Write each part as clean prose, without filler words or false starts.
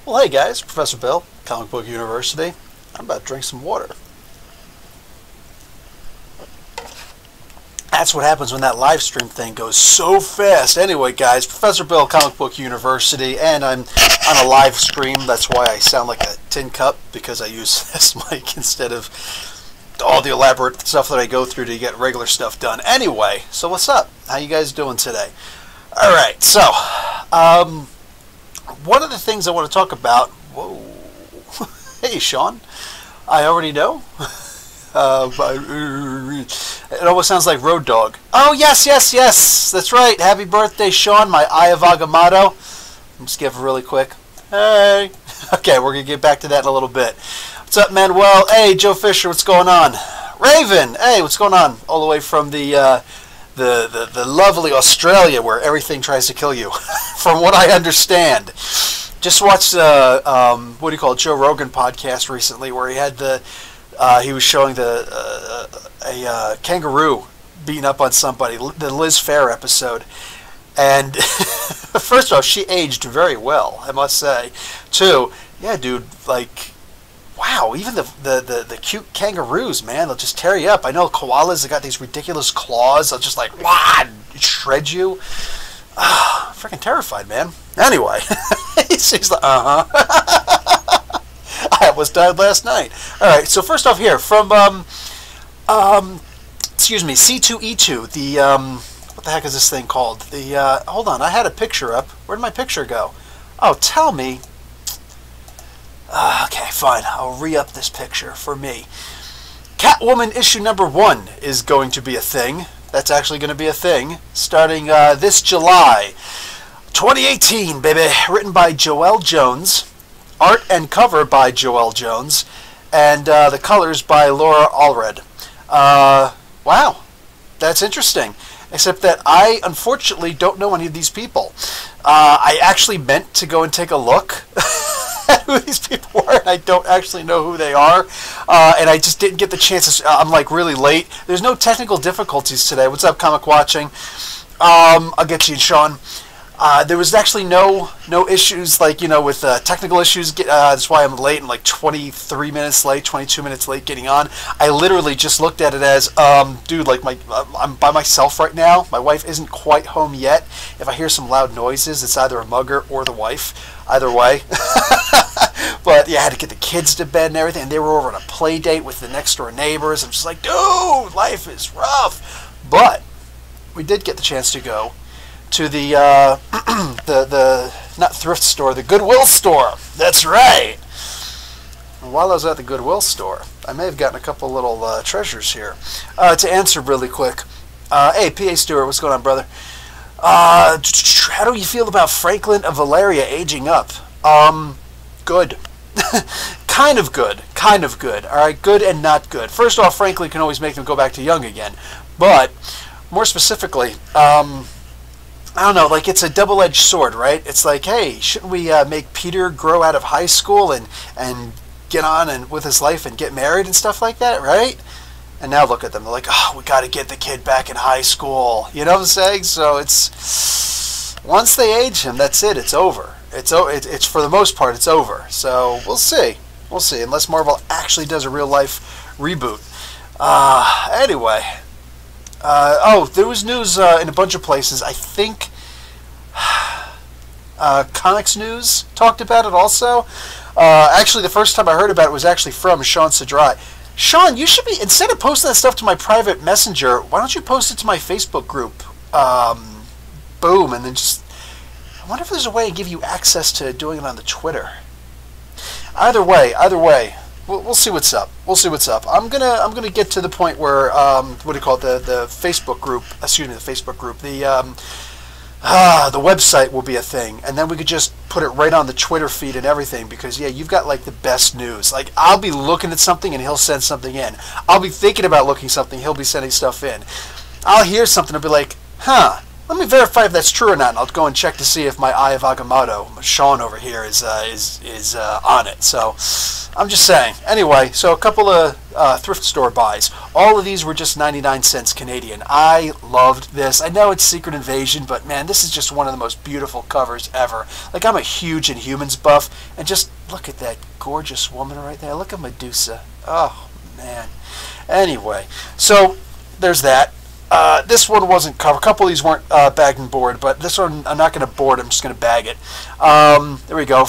Well, hey guys, Professor Bill, Comic Book University. I'm about to drink some water. That's what happens when that live stream thing goes so fast. Anyway, guys, Professor Bill, Comic Book University, and I'm on a live stream. That's why I sound like a tin cup, because I use this mic instead of all the elaborate stuff that I go through to get regular stuff done. Anyway, so what's up? How you guys doing today? All right, so one of the things I want to talk about. Whoa, hey Sean, I already know. It almost sounds like Road Dogg. Oh yes, yes, yes, that's right. Happy birthday, Sean! My Eye of Agamotto. I'm just give really quick. Hey. Okay, we're gonna get back to that in a little bit. What's up, Manuel? Hey, Joe Fisher, what's going on? Raven, hey, what's going on? All the way from the lovely Australia, where everything tries to kill you, from what I understand. Just watched what do you call it, Joe Rogan podcast recently, where he had he was showing a kangaroo beating up on somebody, the Liz Phair episode. And first off, she aged very well, I must say. Two, yeah, dude, like, wow, even the cute kangaroos, man, they'll just tear you up. I know koalas, they got these ridiculous claws. They'll just like, wah, shred you. Freaking terrified, man. Anyway, she's like, I almost died last night. All right, so first off here, from, excuse me, C2E2, the, what the heck is this thing called? The, hold on, I had a picture up. Where'd my picture go? Oh, tell me. Okay, fine, I'll re-up this picture for me. Catwoman issue number 1 is going to be a thing. That's actually going to be a thing, starting this July 2018, baby. Written by Joelle Jones. Art and cover by Joelle Jones, and the colors by Laura Allred. Wow, that's interesting. Except that I, unfortunately, don't know any of these people. I actually meant to go and take a look at who these people were, and I don't actually know who they are. And I just didn't get the chance. I'm like really late. There's no technical difficulties today. What's up, Comic Watching? I'll get you, Sean. There was actually no issues, like, you know, with technical issues. That's why I'm late. I'm like 23 minutes late, 22 minutes late getting on. I literally just looked at it as, dude, like, I'm by myself right now. My wife isn't quite home yet. If I hear some loud noises, it's either a mugger or the wife. Either way. But, yeah, I had to get the kids to bed and everything. And they were over on a play date with the next door neighbors. I'm just like, dude, life is rough. But we did get the chance to go to the not thrift store, the Goodwill store. That's right. And while I was at the Goodwill store, I may have gotten a couple little treasures here. To answer really quick, hey, PA Stewart, what's going on, brother? How do you feel about Franklin of Valaria aging up? Good. Kind of good. Kind of good. All right, good and not good. First off, Franklin can always make them go back to young again. But more specifically, I don't know, like, it's a double-edged sword, right? It's like, hey, shouldn't we make Peter grow out of high school and get on and with his life and get married and stuff like that, right? And now look at them. They're like, oh, we got to get the kid back in high school. You know what I'm saying? So it's, once they age him, that's it. It's over. It's for the most part, it's over. So we'll see. We'll see. Unless Marvel actually does a real-life reboot. Anyway. Oh, there was news in a bunch of places. I think Comics News talked about it also. Actually, the first time I heard about it was actually from Sean Sadrai. Sean, you should be, instead of posting that stuff to my private messenger, why don't you post it to my Facebook group? Boom, and then just, I wonder if there's a way to give you access to doing it on the Twitter. Either way. We'll see what's up. We'll see what's up. I'm gonna get to the point where what do you call it? The Facebook group. Excuse me, the Facebook group. The website will be a thing, and then we could just put it right on the Twitter feed and everything. Because yeah, you've got like the best news. Like, I'll be looking at something and he'll send something in. I'll be thinking about looking something, he'll be sending stuff in. I'll hear something and be like, huh, Let me verify if that's true or not, and I'll go and check to see if my Eye of Agamotto, Sean over here, is on it. So, I'm just saying. Anyway, so a couple of thrift store buys. All of these were just 99 cents Canadian. I loved this. I know it's Secret Invasion, but man, this is just one of the most beautiful covers ever. Like, I'm a huge Inhumans buff, and just look at that gorgeous woman right there. Look at Medusa. Oh, man. Anyway, so there's that. This one wasn't covered. A couple of these weren't bagged and board, but this one I'm not going to board. I'm just going to bag it. There we go.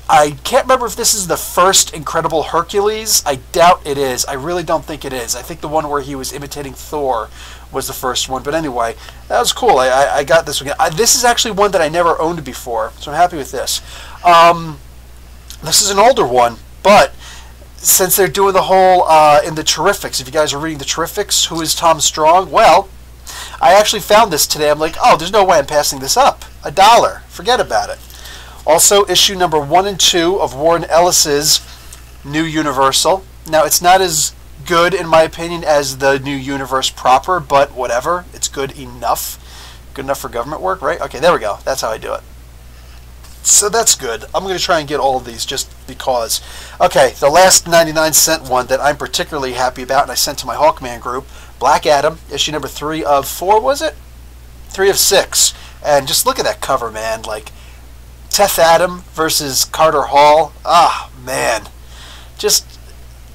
I can't remember if this is the first Incredible Hercules. I doubt it is. I really don't think it is. I think the one where he was imitating Thor was the first one. But anyway, that was cool. I got this one. This is actually one that I never owned before, so I'm happy with this. This is an older one, but since they're doing the whole in the Terrifics, if you guys are reading the Terrifics, who is Tom Strong? Well, I actually found this today. I'm like, oh, there's no way I'm passing this up. $1. Forget about it. Also, issue number 1 and 2 of Warren Ellis's New Universal. Now, it's not as good, in my opinion, as the New Universe proper, but whatever. It's good enough. Good enough for government work, right? Okay, there we go. That's how I do it. So that's good. I'm going to try and get all of these just because. Okay, the last 99-cent one that I'm particularly happy about, and I sent to my Hawkman group, Black Adam, issue number 3 of 4, was it? 3 of 6. And just look at that cover, man. Like, Teth Adam versus Carter Hall. Ah, man. Just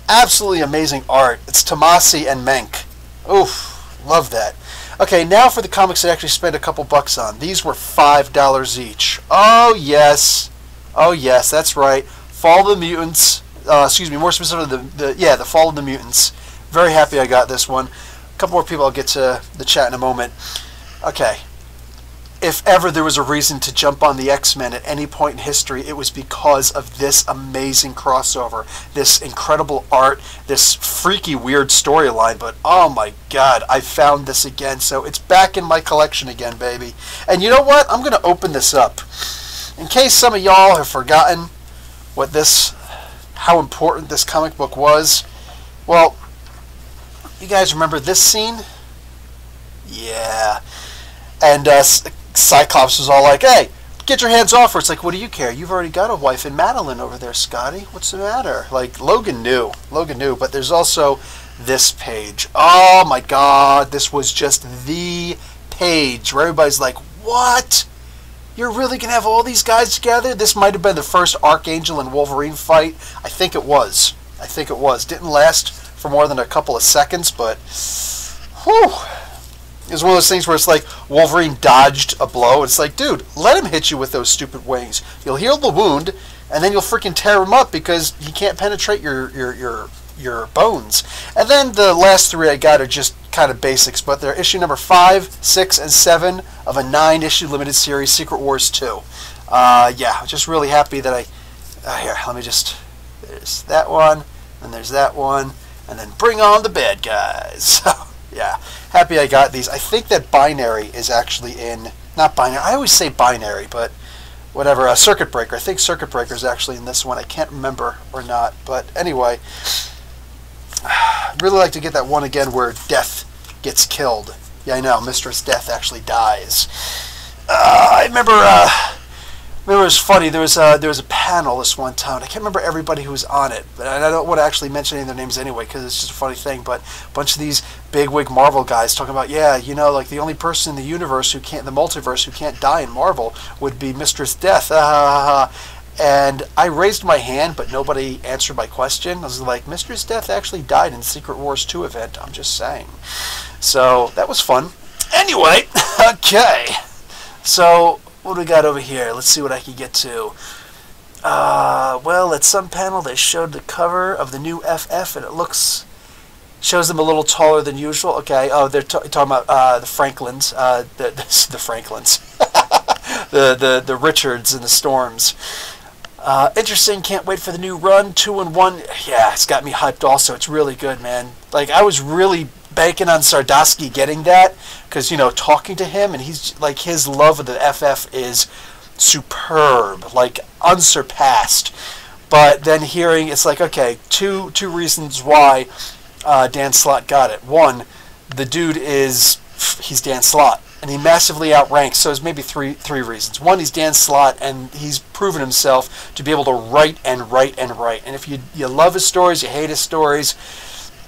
absolutely amazing art. It's Tomasi and Menk. Oof, love that. Okay, now for the comics I actually spent a couple bucks on. These were $5 each. Oh, yes. Oh, yes, that's right. Fall of the Mutants. Excuse me, more specifically, the Fall of the Mutants. Very happy I got this one. A couple more people, I'll get to the chat in a moment. Okay. If ever there was a reason to jump on the X-Men at any point in history, it was because of this amazing crossover, this incredible art, this freaky weird storyline, but oh my god, I found this again, so it's back in my collection again, baby. And you know what? I'm going to open this up. In case some of y'all have forgotten how important this comic book was, well, you guys remember this scene? Yeah. And Cyclops was all like, hey, get your hands off her. It's like, what do you care? You've already got a wife in Madeline over there, Scotty. What's the matter? Like, Logan knew. But there's also this page. Oh, my God. This was just the page where everybody's like, what? You're really going to have all these guys together? This might have been the first Archangel and Wolverine fight. I think it was. Didn't last for more than a couple of seconds, but whew. It was one of those things where it's like Wolverine dodged a blow. It's like, dude, let him hit you with those stupid wings. You'll heal the wound, and then you'll freaking tear him up because he can't penetrate your bones. And then the last 3 I got are just kind of basics, but they're issue number 5, 6, and 7 of a 9-issue limited series, Secret Wars 2. Yeah, just really happy that here, let me just... There's that one, and there's that one, and then bring on the bad guys. Yeah, happy I got these. I think that Binary is actually in... Not Binary. I always say Binary, but whatever. Circuit Breaker. I think Circuit Breaker is actually in this one. I can't remember or not. But anyway, I'd really like to get that one again where Death gets killed. Yeah, I know. Mistress Death actually dies. I remember... it was funny. There was a panel this one time. I can't remember everybody who was on it, but I don't want to actually mention any of their names anyway because it's just a funny thing. But a bunch of these bigwig Marvel guys talking about, yeah, you know, like the only person in the universe the multiverse who can't die in Marvel would be Mistress Death. And I raised my hand, but nobody answered my question. I was like, Mistress Death actually died in the Secret Wars 2 event. I'm just saying. So that was fun. Anyway, okay. So what do we got over here? Let's see what I can get to. Well, at some panel they showed the cover of the new FF, and it shows them a little taller than usual. Okay. Oh, they're talking about the Franklins. The Franklins. the Richards and the Storms. Interesting. Can't wait for the new run. 2-in-1. Yeah, it's got me hyped. Also, it's really good, man. Like, I was really banking on Sardosky getting that because, you know, talking to him, and he's like, his love of the FF is superb, like unsurpassed. But then hearing, it's like, okay, two reasons why Dan Slott got it. One, the dude he's Dan Slott. and he massively outranks. So there's maybe three reasons. One, he's Dan Slott, and he's proven himself to be able to write and write and write. And if you love his stories, you hate his stories,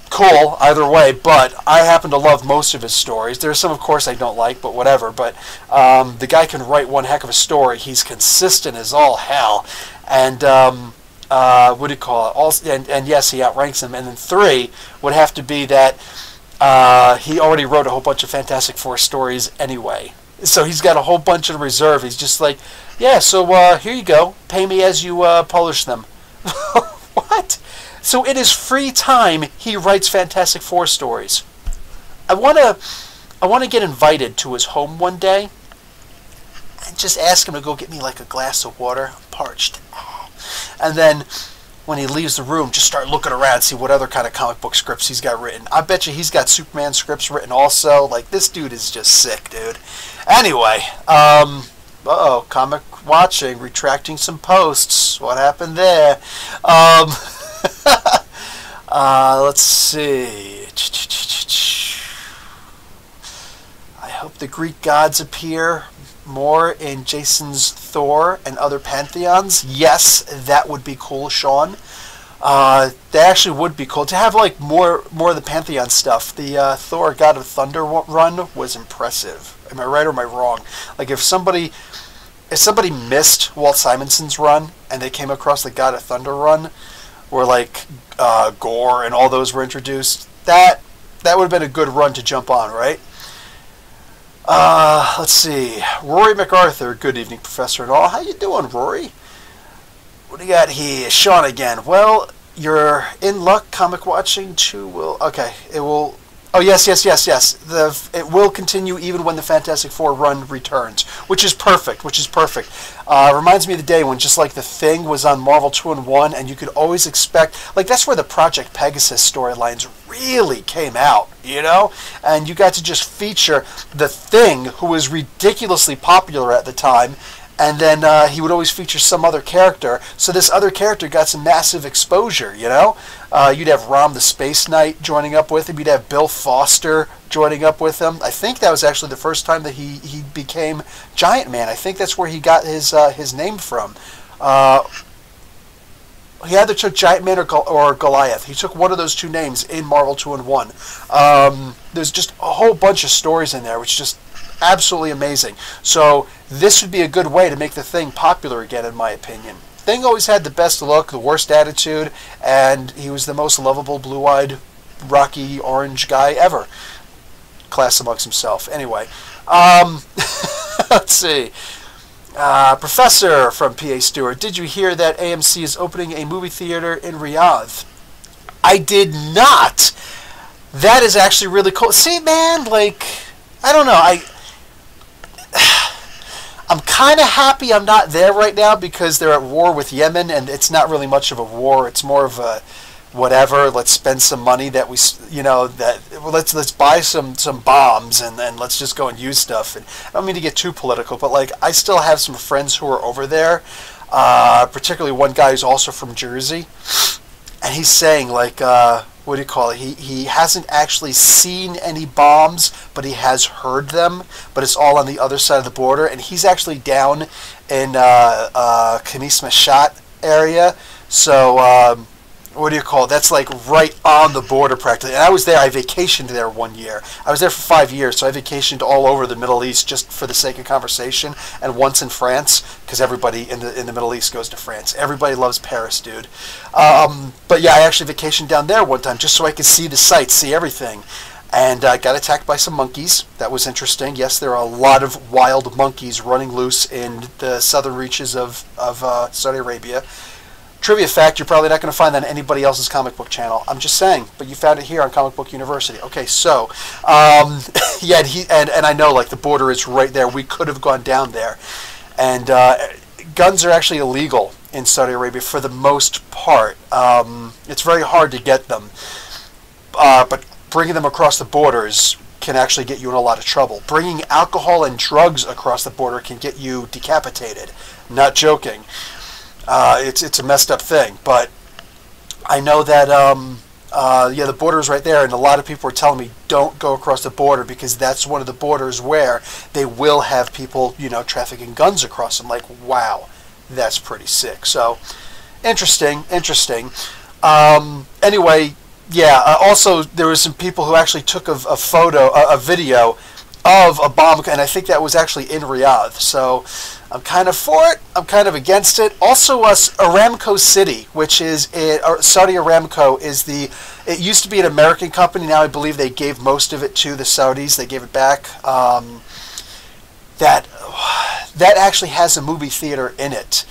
cool, either way. But I happen to love most of his stories. There's some, of course, I don't like, but whatever. But the guy can write one heck of a story. He's consistent as all hell. And what do you call it? And yes, he outranks him. And then 3 would have to be that he already wrote a whole bunch of Fantastic Four stories anyway. So he's got a whole bunch in reserve. He's just like, yeah, so here you go. Pay me as you publish them. What? So in his free time, he writes Fantastic Four stories. I want to get invited to his home one day and just ask him to go get me like a glass of water. I'm parched. And then when he leaves the room, just start looking around, see what other kind of comic book scripts he's got written. I bet you he's got Superman scripts written also. Like, this dude is just sick, dude. Anyway, uh-oh, comic watching, retracting some posts. What happened there? Let's see. I hope the Greek gods appear more in Jason's Thor and other pantheons. Yes, that would be cool, Sean. That actually would be cool to have like more of the Pantheon stuff. The Thor God of Thunder run was impressive. Am I right or am I wrong? Like if somebody missed Walt Simonson's run and they came across the God of Thunder run, where like Gore and all those were introduced, that would have been a good run to jump on, right? Let's see. Rory McArthur, good evening, Professor and all. How you doing, Rory? What do you got here? Sean again. Well, you're in luck, comic watching too will... Okay, it will... Oh, yes. It will continue even when the Fantastic Four run returns, which is perfect, reminds me of the day when just like The Thing was on Marvel 2-in-1, and you could always expect... Like, that's where the Project Pegasus storylines really came out, you know? And you got to just feature The Thing, who was ridiculously popular at the time, and then he would always feature some other character. So this other character got some massive exposure, you know? You'd have Rom the Space Knight joining up with him. You'd have Bill Foster joining up with him. I think that was actually the first time that he became Giant Man. I think that's where he got his name from. He either took Giant Man or Goliath. He took one of those two names in Marvel 2-in-1. There's just a whole bunch of stories in there, which is just absolutely amazing. So this would be a good way to make the Thing popular again, in my opinion. Thing always had the best look, the worst attitude, and he was the most lovable, blue-eyed, rocky, orange guy ever. Class amongst himself. Anyway, let's see. Professor from PA Stewart, did you hear that AMC is opening a movie theater in Riyadh? I did not. That is actually really cool. See, man, like, I don't know. I'm kind of happy I'm not there right now because they're at war with Yemen, and it's not really much of a war. It's more of a whatever. Let's spend some money that we, you know, that let's buy some bombs and let's just go and use stuff. And I don't mean to get too political, but like I still have some friends who are over there, particularly one guy who's also from Jersey, and he's saying like, what do you call it? He hasn't actually seen any bombs, but he has heard them. But it's all on the other side of the border, and he's actually down in Khamis Mashat area. So what do you call it? That's like right on the border practically. And I was there. I vacationed there 1 year. I was there for 5 years, so I vacationed all over the Middle East just for the sake of conversation. And once in France, because everybody in the Middle East goes to France. Everybody loves Paris, dude. But yeah, I actually vacationed down there one time just so I could see the sights, see everything. And I got attacked by some monkeys. That was interesting. Yes, there are a lot of wild monkeys running loose in the southern reaches of Saudi Arabia. Trivia fact, you're probably not going to find that on anybody else's comic book channel. I'm just saying, but you found it here on Comic Book University. Okay, so, yeah, and I know, like, the border is right there. We could have gone down there. And guns are actually illegal in Saudi Arabia for the most part. It's very hard to get them. But bringing them across the borders can actually get you in a lot of trouble. Bringing alcohol and drugs across the border can get you decapitated. Not joking. It's a messed up thing, but I know that Yeah, the border is right there, and a lot of people were telling me don't go across the border because that's one of the borders where they will have people, trafficking guns across them. Like, wow, that's pretty sick. So, interesting. Anyway, yeah. Also, there was some people who actually took a video of a bomb, and I think that was actually in Riyadh. So I'm kind of for it. I'm kind of against it. Also, Aramco City, which is Saudi Aramco, it used to be an American company. Now I believe they gave most of it to the Saudis. They gave it back. That actually has a movie theater in it.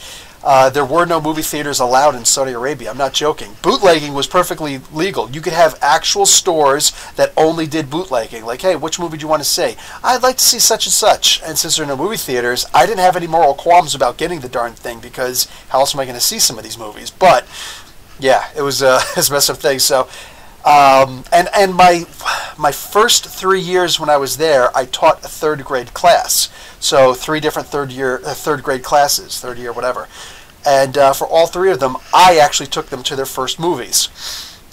There were no movie theaters allowed in Saudi Arabia. I'm not joking. Bootlegging was perfectly legal. You could have actual stores that only did bootlegging. Like, hey, which movie do you want to see? I'd like to see such and such. And since there are no movie theaters, I didn't have any moral qualms about getting the darn thing because how else am I going to see some of these movies? But, yeah, it was a messed up thing. So, and my first 3 years when I was there, I taught a third grade class. So 3 different third grade classes, third year, whatever. And for all 3 of them, I actually took them to their first movies.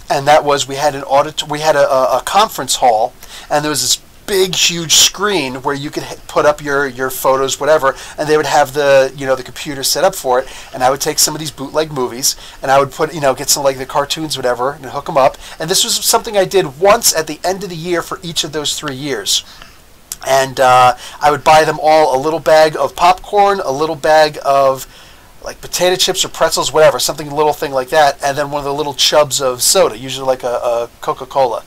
And that was, we had a conference hall, and there was this big, huge screen where you could put up your photos, whatever, and they would have the computer set up for it. And I would take some of these bootleg movies, and I would get some like the cartoons, whatever, and hook them up. And this was something I did once at the end of the year for each of those 3 years. And I would buy them all a little bag of popcorn, a little bag of like potato chips or pretzels, whatever, something, a little thing like that, and then one of the little chubs of soda, usually like a Coca-Cola.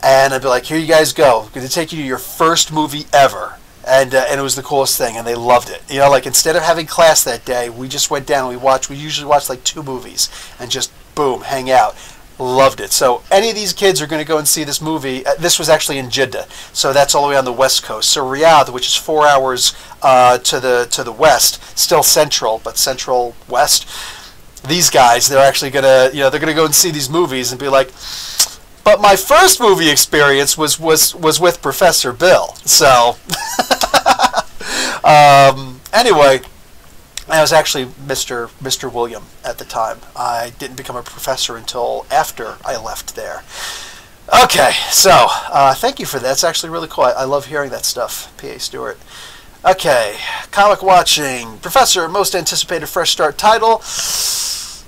And I'd be like, here you guys go. I'm going to take you to your first movie ever. And it was the coolest thing, and they loved it. Like instead of having class that day, we just went down and we usually watched like 2 movies and just, boom, hang out. Loved it. So any of these kids are going to go and see this movie. This was actually in Jeddah, so that's all the way on the west coast. So Riyadh, which is 4 hours to the west, still central, but central west. These guys, they're actually gonna, they're gonna go and see these movies and be like, but my first movie experience was with Professor Bill. So anyway. I was actually Mr. William at the time. I didn't become a professor until after I left there. Okay, so thank you for that. It's actually really cool. I love hearing that stuff. P.A. Stewart. Okay, comic watching. Professor, most anticipated fresh start title. It's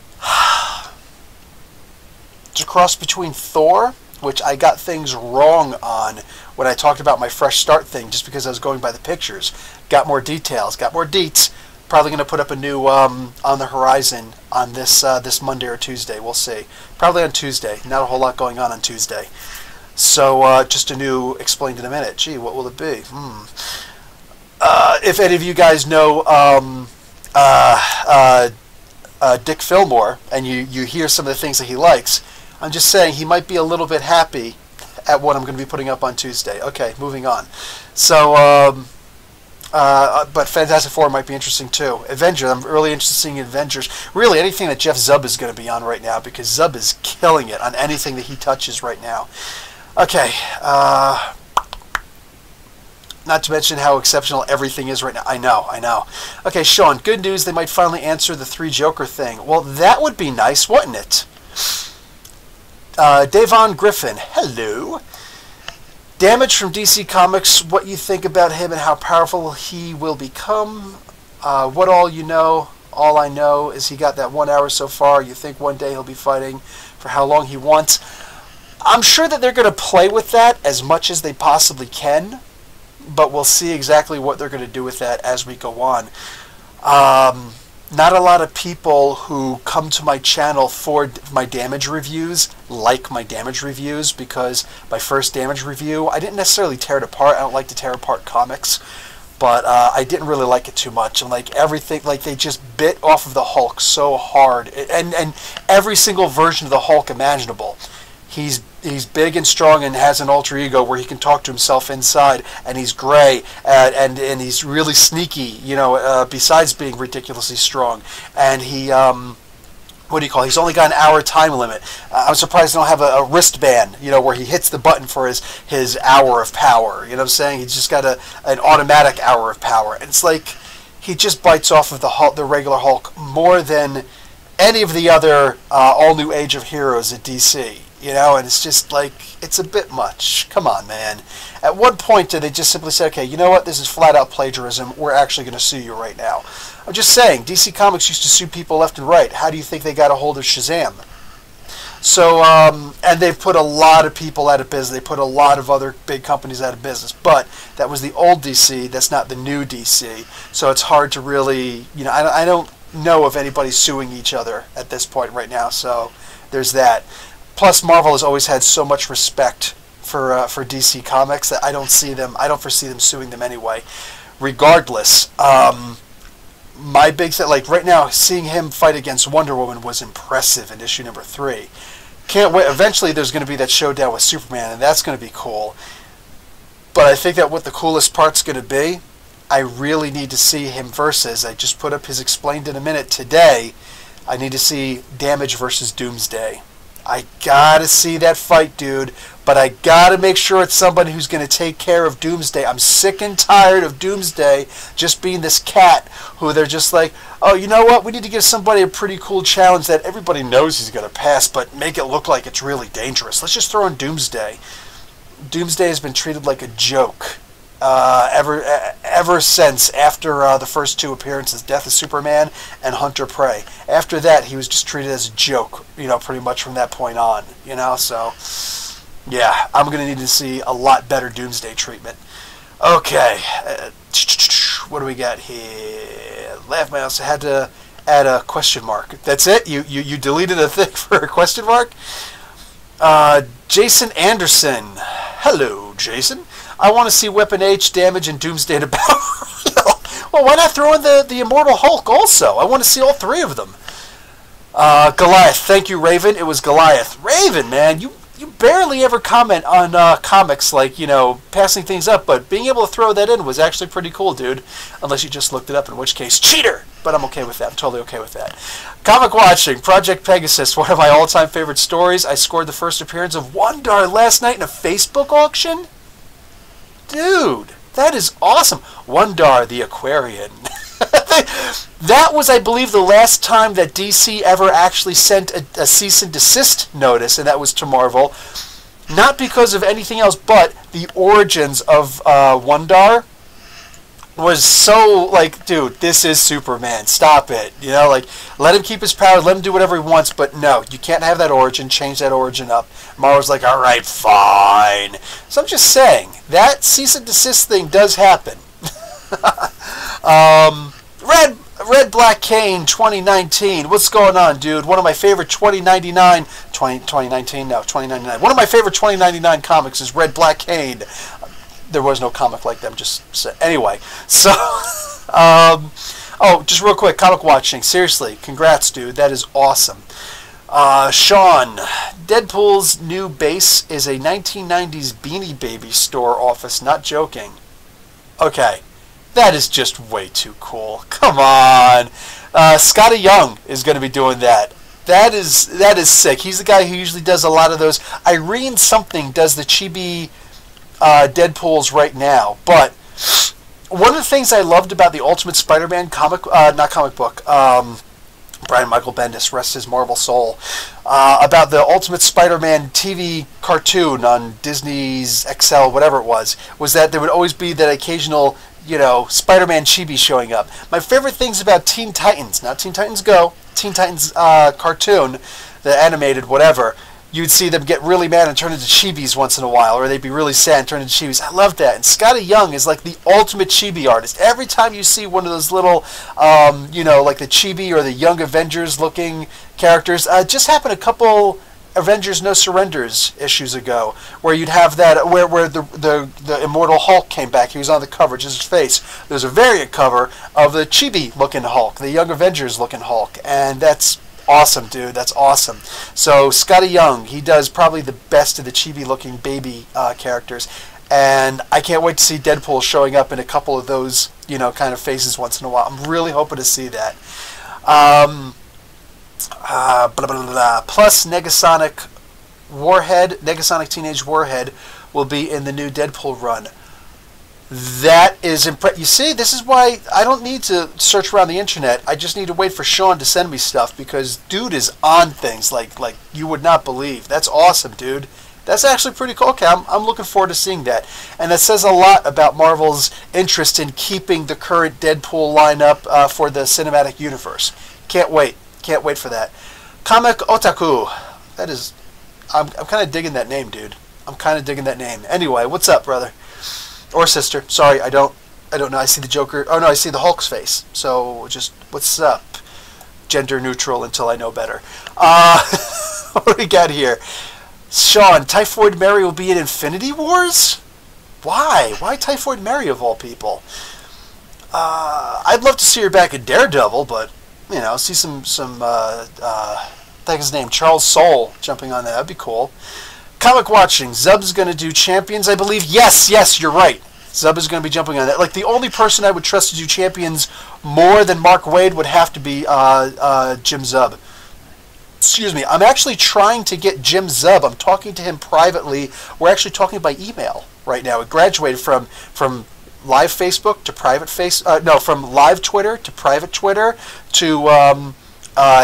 a cross between Thor, which I got things wrong on when I talked about my fresh start thing, just because I was going by the pictures. Got more details, got more deets. Probably going to put up a new on the horizon on this Monday or Tuesday. We'll see. Probably on Tuesday. Not a whole lot going on Tuesday. So just a new explained in a minute. Gee, what will it be? If any of you guys know Dick Fillmore and you hear some of the things that he likes, I'm just saying he might be a little bit happy at what I'm going to be putting up on Tuesday. Okay, moving on. So. But Fantastic Four might be interesting too. Avengers, I'm really interested in Avengers. Really, anything that Jeff Zub is going to be on right now, because Zub is killing it on anything that he touches right now. Okay, not to mention how exceptional everything is right now. I know. Okay, Sean, good news, they might finally answer the 3 Joker thing. Well, that would be nice, wouldn't it? Davon Griffin, hello. Damage from DC Comics, what you think about him and how powerful he will become. What all you know, all I know is he got that 1 hour so far. You think one day he'll be fighting for how long he wants. I'm sure that they're going to play with that as much as they possibly can, but we'll see exactly what they're going to do with that as we go on. Not a lot of people who come to my channel for my damage reviews like my damage reviews, because my first damage review, I didn't necessarily tear it apart. I don't like to tear apart comics, but I didn't really like it too much. And like everything, like they just bit off of the Hulk so hard, and every single version of the Hulk imaginable. He's big and strong and has an alter ego where he can talk to himself inside, and he's gray, and he's really sneaky, besides being ridiculously strong. And he, what do you call it? He's only got an hour time limit. I'm surprised they don't have a wristband, where he hits the button for his hour of power. You know what I'm saying? He's just got an automatic hour of power. And it's like he just bites off of the regular Hulk more than any of the other all-new Age of Heroes at DC. you know, and it's just like, it's a bit much. Come on, man. At what point did they just simply say, okay, you know what, this is flat-out plagiarism, we're actually going to sue you right now? I'm just saying, DC Comics used to sue people left and right. How do you think they got a hold of Shazam? So, and they've put a lot of people out of business. They put a lot of other big companies out of business. But that was the old DC. That's not the new DC. So it's hard to really, you know, I don't know if anybody's suing each other at this point right now. So there's that. Plus, Marvel has always had so much respect for DC Comics that I don't foresee them suing them anyway. Regardless, my big thing, like right now, seeing him fight against Wonder Woman was impressive in issue number 3. Can't wait. Eventually, there's going to be that showdown with Superman, and that's going to be cool. But I think that what the coolest part's going to be, I really need to see him versus, I just put up his Explained in a Minute today, I need to see Damage versus Doomsday. I gotta see that fight, dude. But I gotta make sure it's somebody who's gonna take care of Doomsday. I'm sick and tired of Doomsday just being this cat who they're just like, oh, you know what? We need to give somebody a pretty cool challenge that everybody knows he's gonna pass, but make it look like it's really dangerous. Let's just throw in Doomsday. Doomsday has been treated like a joke ever since after the first 2 appearances, Death of Superman and Hunter Prey. After that, he was just treated as a joke, you know, pretty much from that point on, you know, so yeah, I'm going to need to see a lot better Doomsday treatment. Okay, what do we got here? Laugh my ass, I had to add a question mark. That's it? You deleted a thing for a question mark? Jason Anderson. Hello, Jason. I want to see Weapon H, Damage, and Doomsday to battle. Well, why not throw in the Immortal Hulk also? I want to see all 3 of them. Goliath. Thank you, Raven. It was Goliath. Raven, man, you barely ever comment on comics, like, you know, passing things up, but being able to throw that in was actually pretty cool, dude. Unless you just looked it up, in which case, cheater! But I'm okay with that. I'm totally okay with that. Comic watching. Project Pegasus, one of my all-time favorite stories. I scored the first appearance of Wondar last night in a Facebook auction. Dude, that is awesome. Wondar the Aquarian. That was, I believe, the last time that DC ever actually sent a cease and desist notice, and that was to Marvel. Not because of anything else, but the origins of Wondar was so, like, dude, this is Superman. Stop it. You know, like, let him keep his power, let him do whatever he wants, but no, you can't have that origin, change that origin up. Marvel's like, all right, fine. So I'm just saying, that cease and desist thing does happen. Red Black Cane 2019. What's going on, dude? One of my favorite 2099 One of my favorite 2099 comics is Red Black Cane. There was no comic like them, anyway. So oh, just real quick, comic watching. Seriously, congrats, dude. That is awesome. Sean, Deadpool's new base is a 1990s Beanie Baby store office. Not joking. Okay. That is just way too cool. Come on. Scotty Young is going to be doing that. That is sick. He's the guy who usually does a lot of those. Irene something does the chibi Deadpools right now. But one of the things I loved about the Ultimate Spider-Man not comic book, Brian Michael Bendis, rest his marble soul, about the Ultimate Spider-Man TV cartoon on Disney's XL, whatever it was that there would always be that occasional, you know, Spider-Man chibi showing up. My favorite things about Teen Titans, not Teen Titans Go, Teen Titans cartoon, the animated whatever, you'd see them get really mad and turn into chibis once in a while, or they'd be really sad and turn into chibis. I love that. And Scotty Young is like the ultimate chibi artist. Every time you see one of those little, you know, like the chibi or the Young Avengers looking characters, just happened a couple Avengers No Surrenders issues ago, where you'd have that, where the Immortal Hulk came back. He was on the cover, just his face. There's a variant cover of the chibi-looking Hulk, the Young Avengers-looking Hulk, and that's awesome, dude. That's awesome. So Scotty Young, he does probably the best of the chibi-looking baby characters, and I can't wait to see Deadpool showing up in a couple of those, you know, kind of faces once in a while. I'm really hoping to see that. Plus Negasonic Warhead, Negasonic Teenage Warhead will be in the new Deadpool run. That is impressive. You see, this is why I don't need to search around the internet. I just need to wait for Sean to send me stuff, because dude is on things like you would not believe. That's awesome, dude. That's actually pretty cool. Okay, I'm looking forward to seeing that. And that says a lot about Marvel's interest in keeping the current Deadpool lineup for the cinematic universe. Can't wait. Can't wait for that. Comic Otaku. That is... I'm kind of digging that name, dude. I'm kind of digging that name. Anyway, what's up, brother? Or sister. Sorry, I don't know. I see the Joker. Oh, no, I see the Hulk's face. So, just, what's up? Gender neutral until I know better. What do we got here? Sean, Typhoid Mary will be in Infinity Wars? Why? Why Typhoid Mary of all people? I'd love to see her back in Daredevil, but, you know, see some I think his name, Charles Soule, jumping on that. That'd be cool. Comic watching. Zub's going to do Champions, I believe. Yes, you're right. Zub is going to be jumping on that. Like, the only person I would trust to do Champions more than Mark Waid would have to be Jim Zub. Excuse me. I'm actually trying to get Jim Zub. I'm talking to him privately. We're actually talking by email right now. It graduated from live Facebook to private from live Twitter to private Twitter to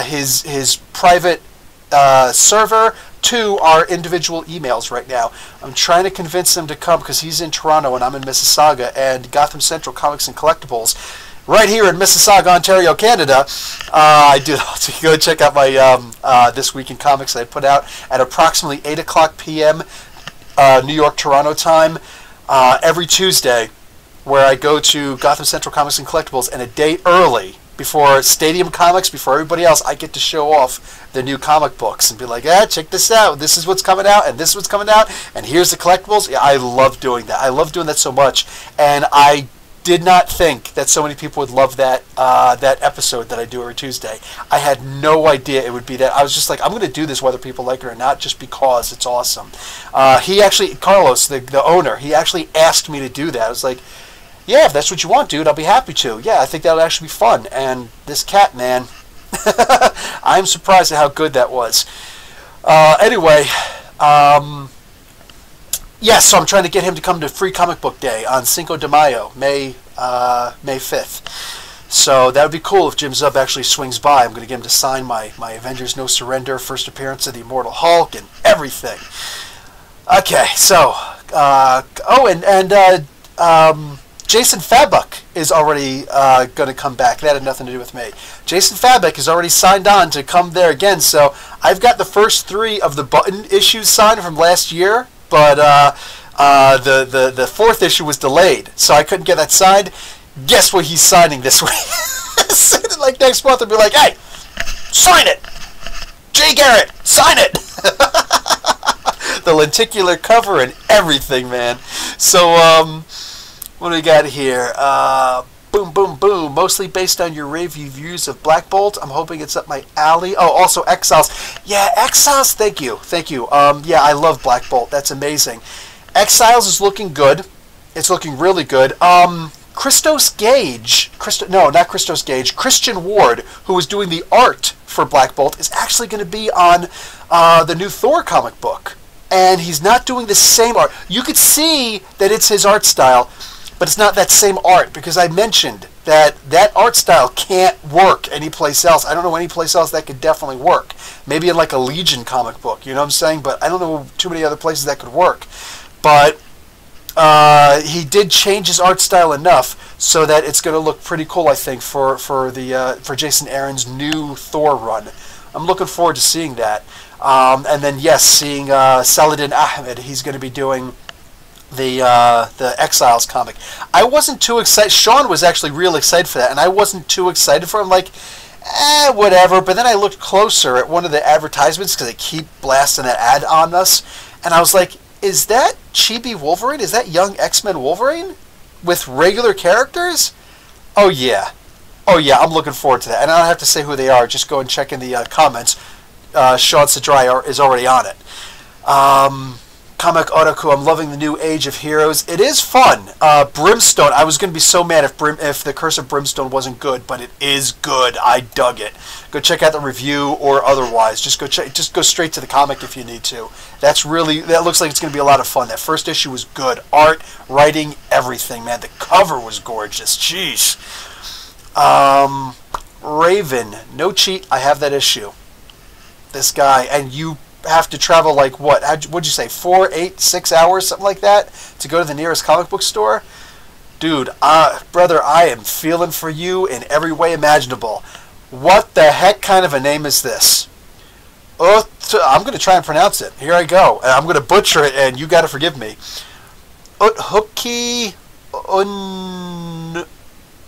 his private server to our individual emails right now. I'm trying to convince him to come because he's in Toronto and I'm in Mississauga, and Gotham Central Comics and Collectibles right here in Mississauga, Ontario, Canada. I do so go check out my This Week in Comics that I put out at approximately 8 o'clock p.m. New York, Toronto time every Tuesday, where I go to Gotham Central Comics and Collectibles, and a day early, before Stadium Comics, before everybody else, I get to show off the new comic books and be like, check this out. This is what's coming out, and this is what's coming out, and here's the collectibles. Yeah, I love doing that. I love doing that so much, and I did not think that so many people would love that that episode that I do every Tuesday. I had no idea it would be that. I was just like, I'm going to do this whether people like it or not, just because it's awesome. He actually, Carlos, the owner, he actually asked me to do that. I was like, yeah, if that's what you want, dude, I'll be happy to. Yeah, I think that'll actually be fun. And this cat, man, I'm surprised at how good that was. Anyway, yes, so I'm trying to get him to come to Free Comic Book Day on Cinco de Mayo, May 5th. So that would be cool if Jim Zub actually swings by. I'm going to get him to sign my Avengers No Surrender, first appearance of the Immortal Hulk, and everything. Okay, so, Jason Fabok is already going to come back. That had nothing to do with me. Jason Fabok is already signed on to come there again. So I've got the first 3 of the Button issues signed from last year, but the 4th issue was delayed, so I couldn't get that signed. Guess what he's signing this week? Like next month, I'll be like, hey, sign it! Jay Garrett, sign it! The lenticular cover and everything, man. So, what do we got here? Boom, boom, boom. Mostly based on your review views of Black Bolt. I'm hoping it's up my alley. Oh, also Exiles. Yeah, Exiles. Thank you. Yeah, I love Black Bolt. That's amazing. Exiles is looking good. It's looking really good. Christos Gage. Not Christos Gage. Christian Ward, who was doing the art for Black Bolt, is actually going to be on the new Thor comic book. And he's not doing the same art. You could see that it's his art style, but it's not that same art, because I mentioned that art style can't work anyplace else. I don't know any place else that could definitely work. Maybe in like a Legion comic book, you know what I'm saying? But I don't know too many other places that could work. But he did change his art style enough so that it's going to look pretty cool, I think, for Jason Aaron's new Thor run. I'm looking forward to seeing that. And then, yes, seeing Saladin Ahmed. He's going to be doing the Exiles comic. I wasn't too excited. Sean was actually real excited for that, and I wasn't too excited for him. Like, whatever. But then I looked closer at one of the advertisements, because they keep blasting that ad on us, and I was like, is that Chibi Wolverine? Is that young X-Men Wolverine with regular characters? Oh yeah, I'm looking forward to that. And I don't have to say who they are. Just go and check in the comments. Sean Sadrai is already on it. Comic Otaku, I'm loving the new Age of Heroes. It is fun. Brimstone, I was going to be so mad if the Curse of Brimstone wasn't good, but it is good. I dug it. Go check out the review or otherwise. Just go straight to the comic if you need to. That looks like it's going to be a lot of fun. That first issue was good. Art, writing, everything, man. The cover was gorgeous. Jeez. Raven, no cheat. I have that issue. This guy, and you have to travel like what? What'd you say? 4, 8, 6 hours, something like that, to go to the nearest comic book store? Dude, brother, I am feeling for you in every way imaginable. What the heck kind of a name is this? I'm going to try and pronounce it. Here I go. And I'm going to butcher it, and you got to forgive me. Uthukki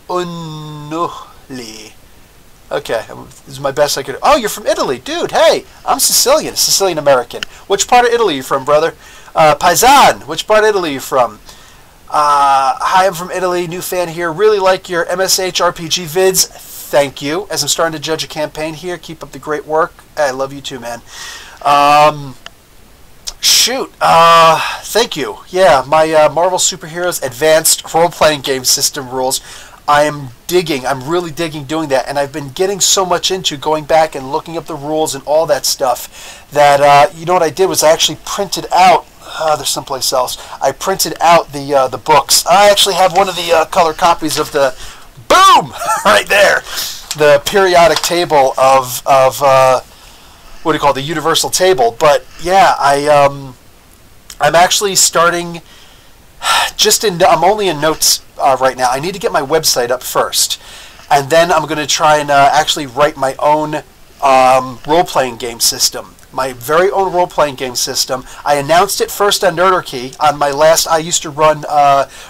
Unuhli. Okay, this is my best I could. Oh, you're from Italy, dude. Hey, I'm Sicilian American. Which part of Italy are you from, brother? Paisan, which part of Italy are you from? Hi, I'm from Italy. New fan here. Really like your MSH RPG vids. Thank you. As I'm starting to judge a campaign here, keep up the great work. I love you too, man. Shoot. Thank you. Yeah, my Marvel Superheroes Advanced Role-Playing Game System rules. I'm really digging doing that, and I've been getting so much into going back and looking up the rules and all that stuff that, you know what I did was I actually printed out, there's someplace else, I printed out the books. I actually have one of the color copies of the, boom, right there, the periodic table of what do you call it, the universal table. But yeah, I'm actually starting, I'm only in notes right now. I need to get my website up first, and then I'm going to try and actually write my own role-playing game system. My very own role-playing game system. I announced it first on Nerdarchy on my last. I used to run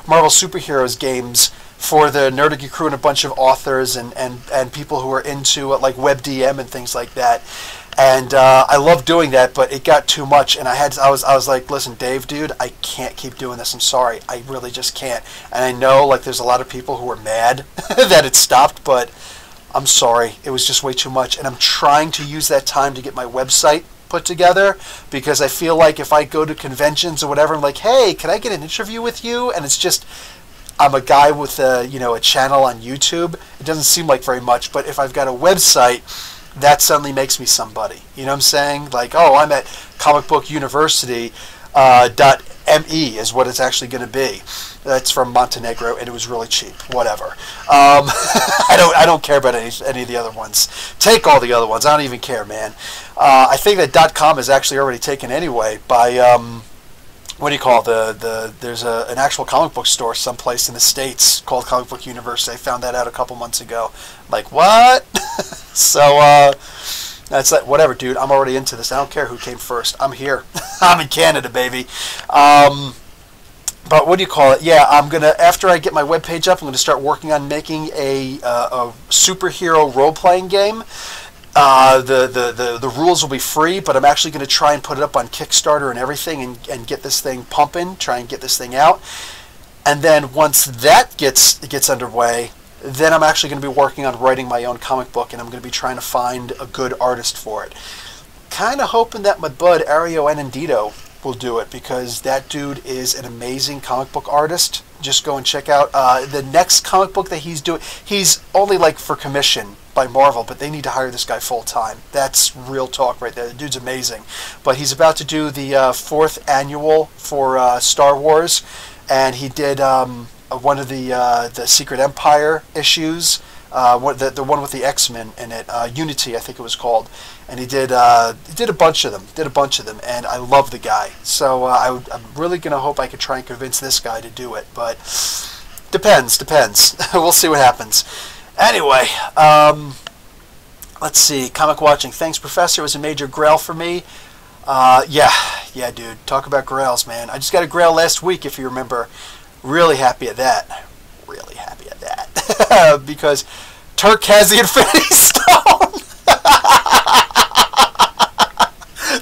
Marvel Superheroes games for the Nerdarchy crew and a bunch of authors and people who are into like WebDM and things like that. And I love doing that, but it got too much, and I was like, listen, Dave, dude, I can't keep doing this. I'm sorry, I really just can't. And I know like there's a lot of people who are mad that it stopped, but I'm sorry, it was just way too much. And I'm trying to use that time to get my website put together, because I feel like if I go to conventions or whatever, I'm like, hey, can I get an interview with you? And it's just, I'm a guy with a channel on YouTube. It doesn't seem like very much, but if I've got a website, that suddenly makes me somebody. You know what I'm saying? Like, oh, I'm at Comic Book University .me is what it's actually going to be. That's from Montenegro, and it was really cheap. Whatever. I don't care about any of the other ones. Take all the other ones. I don't even care, man. I think that .com is actually already taken anyway by what do you call there's an actual comic book store someplace in the States called Comic Book University. I found that out a couple months ago. Like, what? So that's like, whatever, dude. I'm already into this. I don't care who came first. I'm here. I'm in Canada, baby. But what do you call it? Yeah, I'm gonna, after I get my webpage up, I'm gonna start working on making a superhero role-playing game. The rules will be free, but I'm actually going to try and put it up on Kickstarter and everything, and get this thing pumping, try and get this thing out. And then once that gets underway, then I'm actually going to be working on writing my own comic book, and I'm going to be trying to find a good artist for it. Kind of hoping that my bud Ario Anandito will do it, because that dude is an amazing comic book artist. Just go and check out the next comic book that he's doing. He's only like for commission by Marvel, but they need to hire this guy full time. That's real talk right there. The dude's amazing. But he's about to do the 4th annual for Star Wars, and he did one of the Secret Empire issues, the one with the X-Men in it, Unity, I think it was called. And he did a bunch of them. And I love the guy. So I'm really gonna hope I could try and convince this guy to do it, but depends. We'll see what happens. Anyway, let's see. Comic watching. Thanks, Professor. It was a major grail for me. Yeah, dude. Talk about grails, man. I just got a grail last week, if you remember. Really happy at that. Because Turk has the Infinity Stone.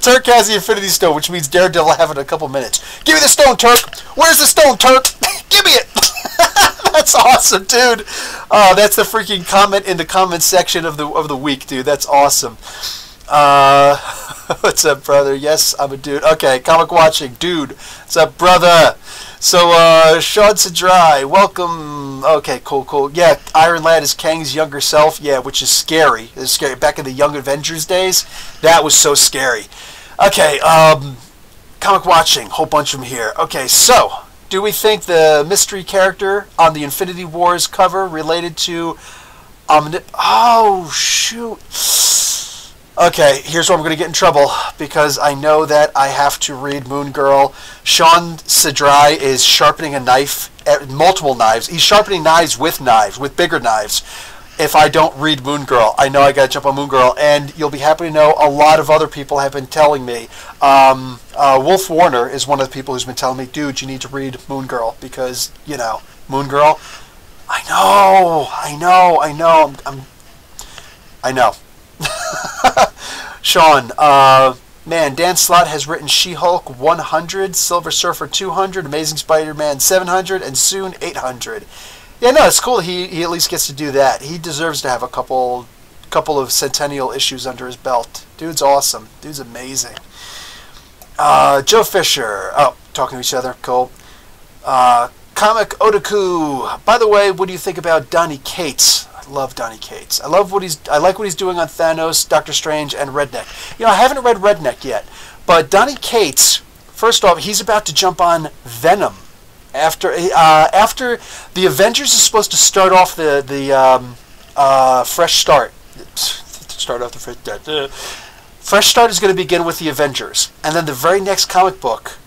Turk has the Infinity Stone, which means Daredevil will have it in a couple minutes. Give me the stone, Turk. Where's the stone, Turk? Give me it. That's awesome, dude. That's the freaking comment in the comment section of the week, dude. That's awesome. What's up, brother? Yes, I'm a dude. Okay, comic watching. Dude, what's up, brother? So, Sean Sadrai, welcome. Okay, cool. Yeah, Iron Lad is Kang's younger self. Yeah, which is scary. It's scary. Back in the Young Avengers days, that was so scary. Okay, comic watching. Whole bunch of them here. Okay, so, do we think the mystery character on the Infinity Wars cover related to oh, shoot. Okay, here's where I'm going to get in trouble, because I know that I have to read Moon Girl. Sean Sadrai is sharpening a knife, multiple knives. He's sharpening knives, with bigger knives. If I don't read Moon Girl, I know I got to jump on Moon Girl, and you'll be happy to know a lot of other people have been telling me. Wolf Warner is one of the people who's been telling me, dude, you need to read Moon Girl, because, you know, Moon Girl. I know. Sean, man, Dan Slott has written She-Hulk 100, Silver Surfer 200, Amazing Spider-Man 700, and soon 800. Yeah, no, it's cool. He at least gets to do that. He deserves to have a couple of Centennial issues under his belt. Dude's awesome. Dude's amazing. Joe Fisher. Oh, talking to each other. Cool. Comic Otaku. By the way, what do you think about Donny Cates? I love Donny Cates. I like what he's doing on Thanos, Doctor Strange, and Redneck. You know, I haven't read Redneck yet, but Donny Cates, first off, he's about to jump on Venom. After the Avengers is supposed to start off the fresh start. Fresh start is going to begin with the Avengers, and then the very next comic book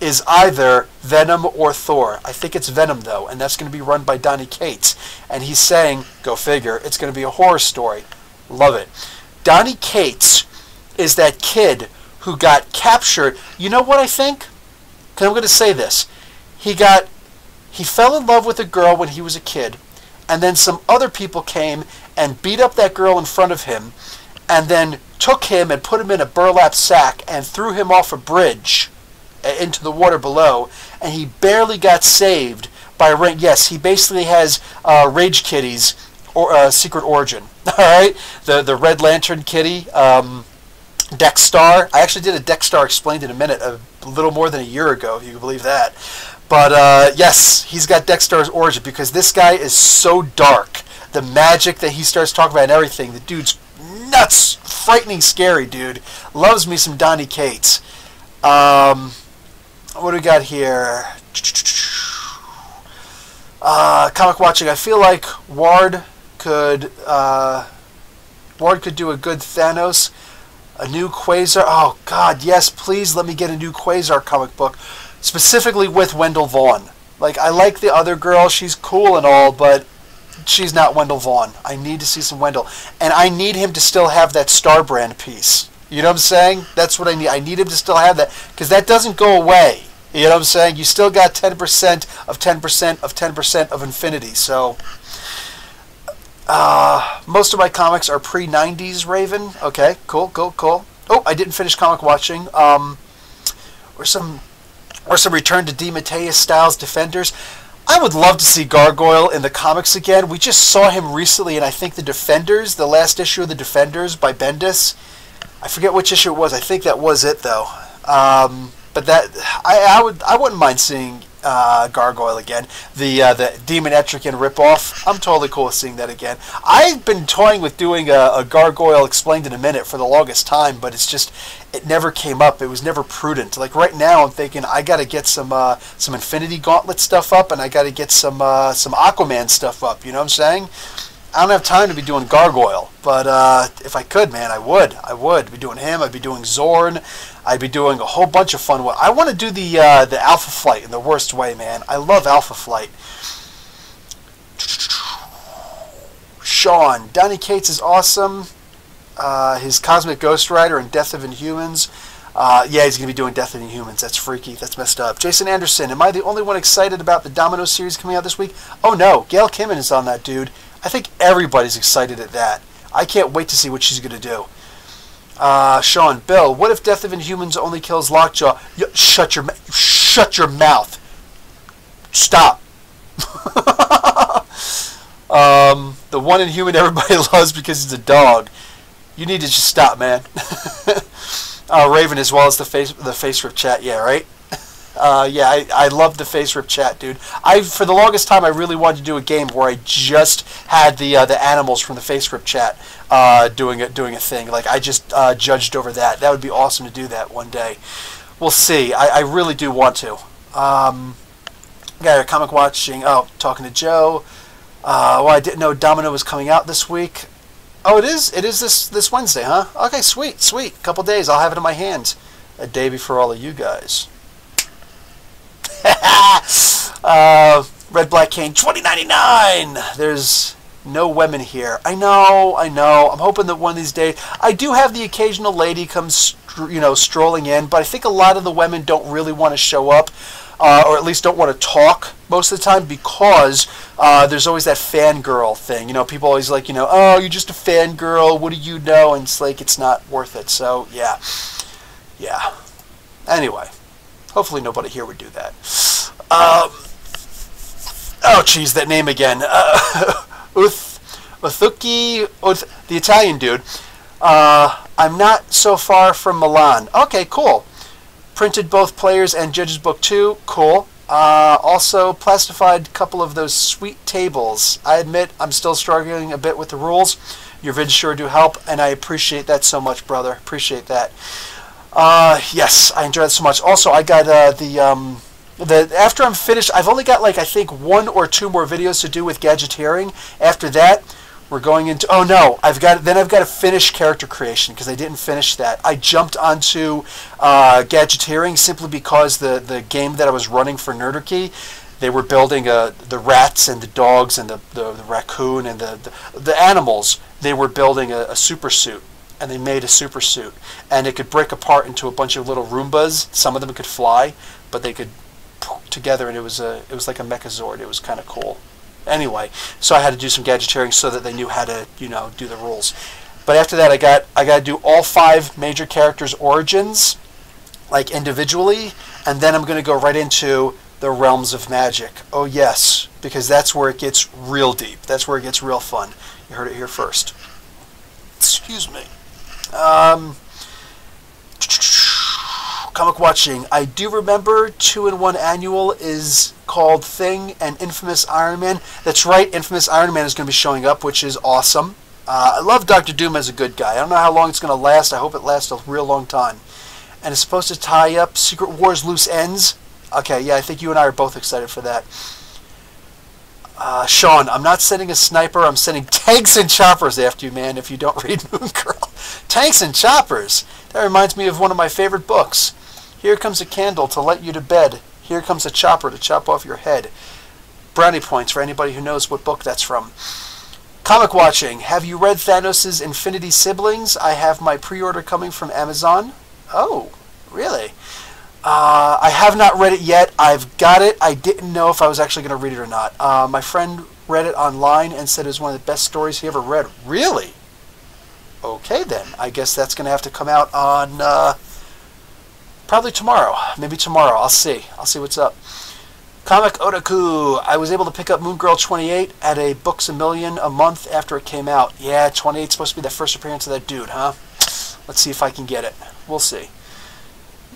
is either Venom or Thor. I think it's Venom, though, and that's going to be run by Donny Cates. And he's saying, go figure, it's going to be a horror story. Love it. Donny Cates is that kid who got captured. You know what I think? Because I'm going to say this. He fell in love with a girl when he was a kid, and then some other people came and beat up that girl in front of him, and then took him and put him in a burlap sack and threw him off a bridge into the water below, and he barely got saved by a ring. Yes, he basically has Rage Kitty's secret origin. All right, the Red Lantern Kitty, Dex-Star. I actually did a Dex-Star Explained in a Minute a little more than a year ago, if you can believe that. But yes, he's got Dex-Star's origin, because this guy is so dark. The magic that he starts talking about and everything, the dude's nuts, frightening, scary, dude. Loves me some Donny Cates. What do we got here? Comic watching. I feel like Ward could do a good Thanos. A new Quasar. Oh, God, yes, please let me get a new Quasar comic book. Specifically with Wendell Vaughn. Like, I like the other girl. She's cool and all, but she's not Wendell Vaughn. I need to see some Wendell. And I need him to still have that Star Brand piece. You know what I'm saying? That's what I need. I need him to still have that, because that doesn't go away. You know what I'm saying? You still got 10% of 10% of 10% of infinity. So, most of my comics are pre-90s, Raven. Okay, cool. Oh, I didn't finish comic watching. Or some Return to DeMatteis Styles Defenders. I would love to see Gargoyle in the comics again. We just saw him recently in, I think, the Defenders, the last issue of the Defenders by Bendis. I forget which issue it was. I think that was it, though. But that I wouldn't mind seeing Gargoyle again. The Demon Etrigan ripoff. I'm totally cool with seeing that again. I've been toying with doing a Gargoyle Explained in a Minute for the longest time, but it never came up. It was never prudent. Like right now, I'm thinking I got to get some Infinity Gauntlet stuff up, and I got to get some Aquaman stuff up. You know what I'm saying? I don't have time to be doing Gargoyle, but if I could, man, I would. I'd be doing him. I'd be doing Zorn. I'd be doing a whole bunch of fun. I want to do the Alpha Flight in the worst way, man. I love Alpha Flight. Sean, Donny Cates is awesome. His Cosmic Ghost Rider and Death of Inhumans. Yeah, he's going to be doing Death of Inhumans. That's freaky. That's messed up. Jason Anderson, am I the only one excited about the Domino series coming out this week? Oh, no. Gail Kimmin is on that, dude. I think everybody's excited at that. I can't wait to see what she's going to do. Sean, Bill, what if Death of Inhumans only kills Lockjaw? Shut your mouth. Stop. The one Inhuman everybody loves because he's a dog. You need to just stop, man. Raven, as well as the face rip chat. Yeah, right. Yeah, I love the face rip chat, dude. For the longest time, I really wanted to do a game where I just had the animals from the face rip chat doing a thing. Like I just judged over that. That would be awesome to do that one day. We'll see. I really do want to. Got a comic watching. Oh, talking to Joe. Well, I didn't know Domino was coming out this week. Oh, it is. It is this Wednesday, huh? Okay, sweet, sweet. Couple days. I'll have it in my hands. A day before all of you guys. Red Black Cane 20.99. There's no women here. I know. I'm hoping that one of these days. I do have the occasional lady come, strolling in, but I think a lot of the women don't really want to show up, or at least don't want to talk most of the time because there's always that fangirl thing. People always like, oh, you're just a fangirl. What do you know? And it's like it's not worth it. So yeah. Anyway. Hopefully nobody here would do that. Oh, jeez, that name again. Uthuki, the Italian dude. I'm not so far from Milan. Okay, cool. Printed both Players and Judges Book 2. Cool. Also plastified a couple of those sweet tables. I admit I'm still struggling a bit with the rules. Your vids sure do help, and I appreciate that so much, brother. Appreciate that. Yes, I enjoyed it so much. Also, I got after I'm finished, I've only got I think 1 or 2 more videos to do with gadgeteering. After that, we're going into I've got to finish character creation because I didn't finish that. I jumped onto gadgeteering simply because the game that I was running for Nerderkey, they were building the rats and the dogs and the raccoon and the animals. They were building a super suit. And they made a super suit, and it could break apart into a bunch of little Roombas. Some of them could fly, but they could together, and it was like a Mechazord. It was kind of cool. Anyway, so I had to do some gadgeteering so that they knew how to do the rules. But after that, I got to do all 5 major characters' origins, like individually, and then I'm going to go right into the realms of magic. Oh yes, because that's where it gets real deep. That's where it gets real fun. You heard it here first. Excuse me. Comic watching. I do remember 2-in-1 annual is called Thing and Infamous Iron Man. That's right, Infamous Iron Man is going to be showing up, which is awesome. I love Dr. Doom as a good guy. I don't know how long it's going to last. I hope it lasts a real long time. And it's supposed to tie up Secret Wars loose ends. Okay, yeah, I think you and I are both excited for that. Sean, I'm not sending a sniper. I'm sending tanks and choppers after you, man, if you don't read Moon Girl. Tanks and choppers. That reminds me of one of my favorite books. Here comes a candle to light you to bed. Here comes a chopper to chop off your head. Brownie points for anybody who knows what book that's from. Comic watching. Have you read Thanos' Infinity Siblings? I have my pre-order coming from Amazon. Oh, really? I have not read it yet. I've got it. I didn't know if I was actually going to read it or not. My friend read it online and said it was one of the best stories he ever read. Really? Okay, then. I guess that's going to have to come out on probably tomorrow. Maybe tomorrow. I'll see. I'll see what's up. Comic Otaku. I was able to pick up Moon Girl 28 at a Books A Million a month after it came out. Yeah, 28 is supposed to be the first appearance of that dude, huh? Let's see if I can get it. We'll see.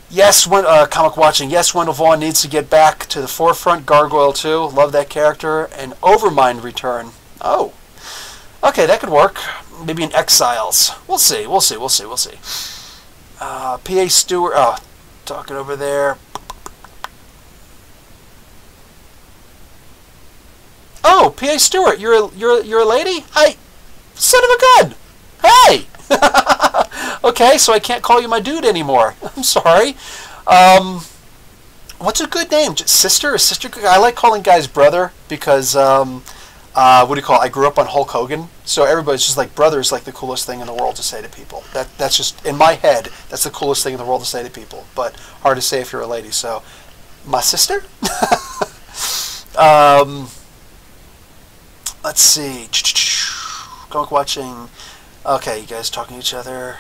Yes, comic watching. Yes, Wendell Vaughn needs to get back to the forefront. Gargoyle too. Love that character. And Overmind return. Oh, okay, that could work. Maybe in Exiles. We'll see. We'll see. We'll see. We'll see. P.A. Stewart. Oh, talking over there. Oh, P.A. Stewart, you're a lady? Hi, son of a gun. Hey. Okay, so I can't call you my dude anymore. I'm sorry. What's a good name? Sister? Is sister good? I like calling guys brother because, what do you call it? I grew up on Hulk Hogan, so everybody's just like, brother is like the coolest thing in the world to say to people. That's just, in my head, that's the coolest thing in the world to say to people, but hard to say if you're a lady, so, my sister? Let's see. Comic watching. Okay, you guys talking to each other.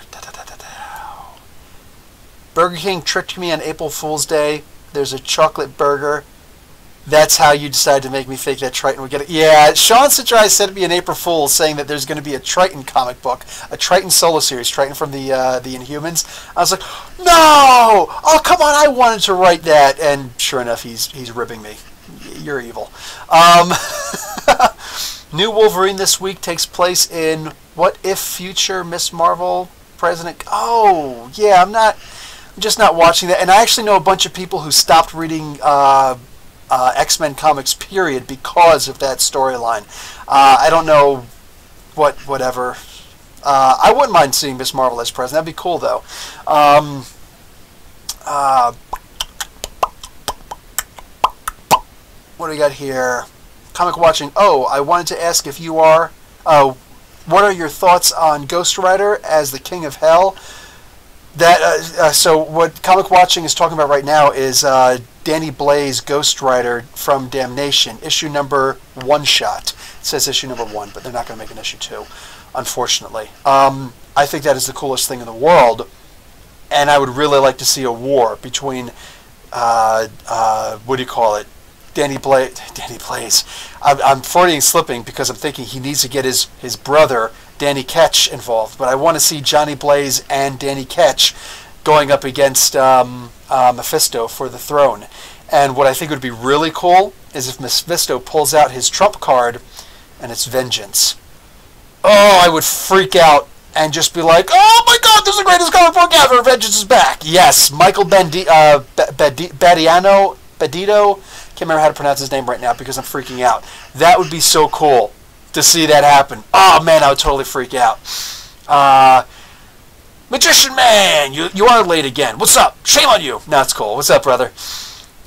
Burger King tricked me on April Fool's Day. There's a chocolate burger. That's how you decided to make me think that Triton would get it. Yeah, Sean Citrai sent me an April Fool saying that there's going to be a Triton comic book, a Triton solo series, Triton from the Inhumans. I was like, no! Oh, come on, I wanted to write that. And sure enough, he's ribbing me. You're evil. New Wolverine this week takes place in What If Future Miss Marvel President... Oh, yeah, I'm just not watching that. And I actually know a bunch of people who stopped reading... X-Men comics, period, because of that storyline. I don't know whatever. I wouldn't mind seeing Miss Marvel as president. That'd be cool, though. What do we got here? Comic watching. Oh, I wanted to ask if you are... what are your thoughts on Ghost Rider as the King of Hell? So what Comic Watching is talking about right now is Danny Blaze Ghost Rider from Damnation, issue number one-shot. It says issue number 1, but they're not going to make an issue 2, unfortunately. I think that is the coolest thing in the world, and I would really like to see a war between, what do you call it, Danny Blaze. I'm Freudian slipping because I'm thinking he needs to get his brother, Danny Ketch, involved. But I want to see Johnny Blaze and Danny Ketch going up against Mephisto for the throne. And what I think would be really cool is if Mephisto pulls out his trump card and it's vengeance. Oh, I would freak out and just be like, oh my god, this is the greatest comic book ever, vengeance is back. Yes, Michael Badito, can't remember how to pronounce his name right now because I'm freaking out. That would be so cool to see that happen. Oh man, I would totally freak out. Magician Man, you are late again. What's up? Shame on you. No, it's cool. What's up, brother?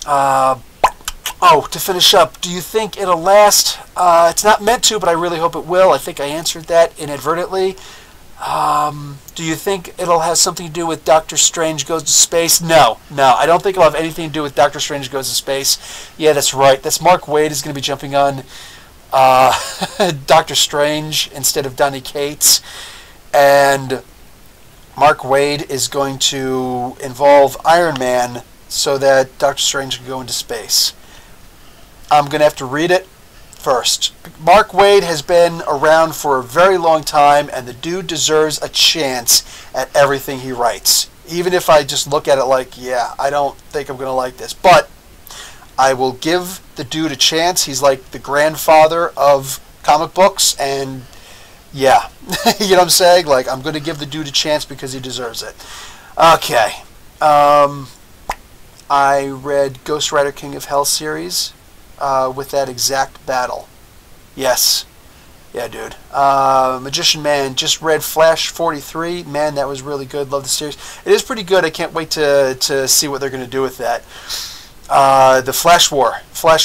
Oh, to finish up, do you think it'll last? It's not meant to, but I really hope it will. I think I answered that inadvertently. Do you think it'll have something to do with Doctor Strange Goes to Space? No, I don't think it'll have anything to do with Doctor Strange Goes to Space. Yeah, that's right. That's Mark Waid is going to be jumping on Doctor Strange instead of Donny Cates. And Mark Waid is going to involve Iron Man so that Doctor Strange can go into space. I'm going to have to read it first. Mark Waid has been around for a very long time, and the dude deserves a chance at everything he writes. Even if I just look at it like, yeah, I don't think I'm going to like this. But I will give the dude a chance. He's like the grandfather of comic books, and yeah, you know what I'm saying? Like, I'm going to give the dude a chance because he deserves it. Okay. I read Ghost Rider King of Hell series with that exact battle. Yes. Yeah, dude. Magician Man, just read Flash 43. Man, that was really good. Love the series. It is pretty good. I can't wait to see what they're going to do with that. The Flash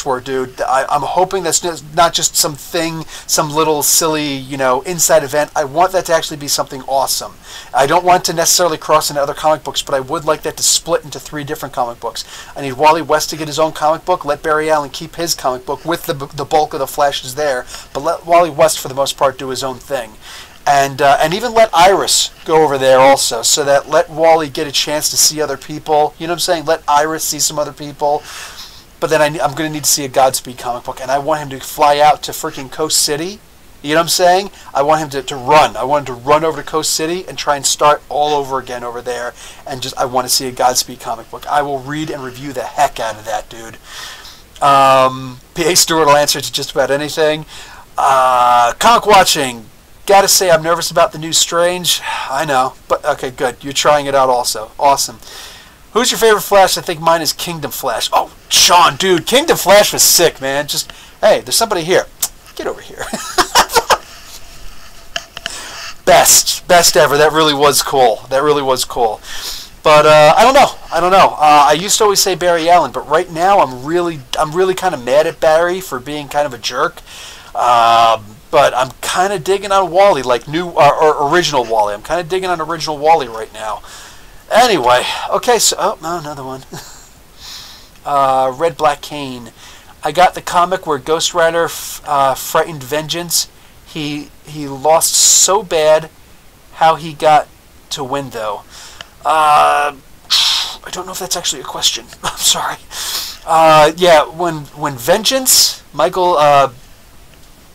War, dude. I'm hoping that's not just some little silly, inside event. I want that to actually be something awesome. I don't want to necessarily cross into other comic books, but I would like that to split into 3 different comic books. I need Wally West to get his own comic book. Let Barry Allen keep his comic book with the bulk of the Flashes there, but let Wally West, for the most part, do his own thing. And even let Iris go over there also, so that let Wally get a chance to see other people. You know what I'm saying? Let Iris see some other people. But then I'm going to need to see a Godspeed comic book, and I want him to fly out to freaking Coast City. You know what I'm saying? I want him to run. I want him to run over to Coast City and try and start all over again over there. And I want to see a Godspeed comic book. I will read and review the heck out of that, dude. P.A. Stewart will answer to just about anything. Comic watching. Gotta say, I'm nervous about the new Strange. I know, but okay, good. You're trying it out also. Awesome. Who's your favorite Flash? I think mine is Kingdom Flash. Oh, Sean, dude, Kingdom Flash was sick, man. Just, hey, there's somebody here. Get over here. Best ever. That really was cool. But I don't know. I used to always say Barry Allen, but right now I'm really kind of mad at Barry for being kind of a jerk. But I'm kind of digging on Wally, like new or original Wally. I'm kind of digging on original Wally right now. Anyway, okay, so no, another one. Red Black Cane. I got the comic where Ghost Rider frightened Vengeance. He lost so bad. How he got to win though? I don't know if that's actually a question. I'm sorry. Yeah, when Vengeance, Michael